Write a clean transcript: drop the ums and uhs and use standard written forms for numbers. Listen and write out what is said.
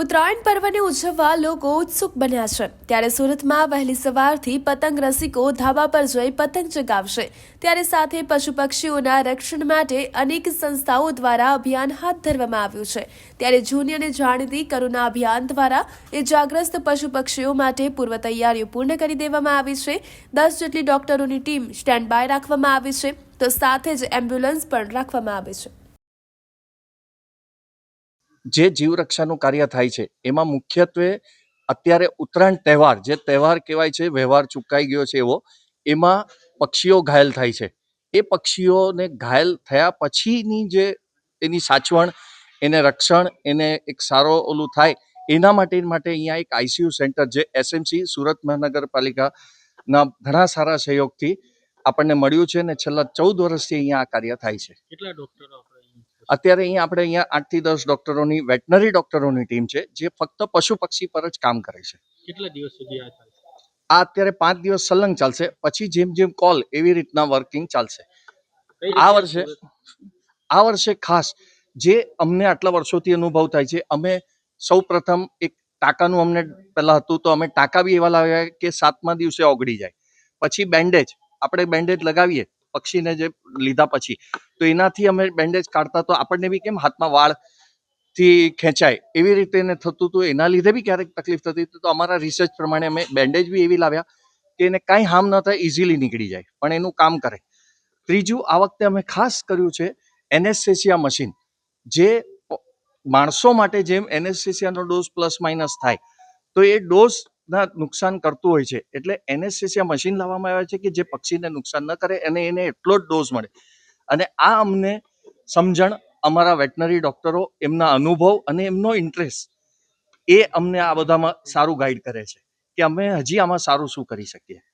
ઉત્તરાયણ પર્વને ઉજવવા લોકો ઉત્સુક બન્યા છે ત્યારે સુરતમાં વહેલી સવારથી પતંગ રસિકો ધાબા પર જઈ પતંગ ચગાવશે ત્યારે સાથે પશુ પક્ષીઓના રક્ષણ માટે અનેક સંસ્થાઓ દ્વારા અભિયાન હાથ ધરવામાં આવ્યું છે ત્યારે જૂની અને જાણીતી કરુણા અભિયાન દ્વારા ઇજાગ્રસ્ત પશુ પક્ષીઓ માટે પૂર્વ તૈયારીઓ પૂર્ણ કરી દેવામાં આવી છે 10 જેટલી ડોક્ટરોની ટીમ સ્ટેન્ડ બાય રાખવામાં આવી છે તો સાથે જ એમ્બ્યુલન્સ પણ રાખવામાં આવી છે। જે જીવ રક્ષાનું કાર્ય થાય છે એમાં મુખ્યત્વે અત્યારે ઉત્તરાયણ તહેવાર જે તહેવાર કહેવાય છે વ્યવહાર ચૂકાઈ ગયો છે એવો એમાં પક્ષીઓ ઘાયલ થાય છે એ પક્ષીઓને ઘાયલ થયા પછીની જે એની સાચવણ એને રક્ષણ એને એક સારો ઓલું થાય એના માટે અહીંયા એક આઈસીયુ સેન્ટર જે એસએમસી સુરત મહાનગરપાલિકાના ઘણા સારા સહયોગથી આપણને મળ્યું છે અને છેલ્લા 14 વર્ષથી અહીંયા આ કાર્ય થાય છે। કેટલા ડોક્ટરો અત્યારે આપણે અહીંયા 8 થી 10 ડોક્ટરોની વેટનરી ડોક્ટરોની ટીમ છે જે ફક્ત પશુ પક્ષી પર જ કામ કરે છે। કેટલા દિવસ સુધી આ ચાલશે? આ અત્યારે 5 દિવસ સલંગ ચાલશે, પછી જેમ જેમ કોલ એવી રીતના વર્કિંગ ચાલશે। આ વર્ષે ખાસ જે અમને આટલા વર્ષોથી અનુભવ થાય છે, અમે સૌ પ્રથમ એક ટાંકાનું અમને પહેલા હતું તો અમે ટાંકા બી એવા લાવ્યા કે 7મા દિવસે ઓગળી જાય, પછી બેન્ડેજ આપણે બેન્ડેજ લગાવીએ પક્ષીને જે લીધા પછી તો એનાથી અમે બેન્ડેજ કાઢતા તો આપણને બી કેમ હાથમાં વાળ થી ખેંચાય એવી રીતે એને થતું હતું, એના લીધે બી ક્યારેક તકલીફ થતી તો અમારા રિસર્ચ પ્રમાણે અમે બેન્ડેજ બી એવી લાવ્યા કે એને કાંઈ હાર્મ ન થાય, ઇઝીલી નીકળી જાય પણ એનું કામ કરે। ત્રીજું આ વખતે અમે ખાસ કર્યું છે એનેસ્થેસિયા મશીન, જે માણસો માટે જેમ એનેસ્થેસિયાનો ડોઝ પ્લસ માઇનસ થાય તો એ ડોઝના નુકસાન કરતું હોય છે, એટલે એનેસ્થેસિયા મશીન લાવવામાં આવ્યા છે કે જે પક્ષીને નુકસાન ન કરે અને એને એટલો જ ડોઝ મળે। અને આ અમને સમજણ અમારા વેટનરી ડોક્ટરો એમના અનુભવ અને એમનો ઇન્ટરેસ્ટ એ અમને આ બધામાં સારું ગાઈડ કરે છે કે અમે હજી આમાં સારું શું કરી શકીએ।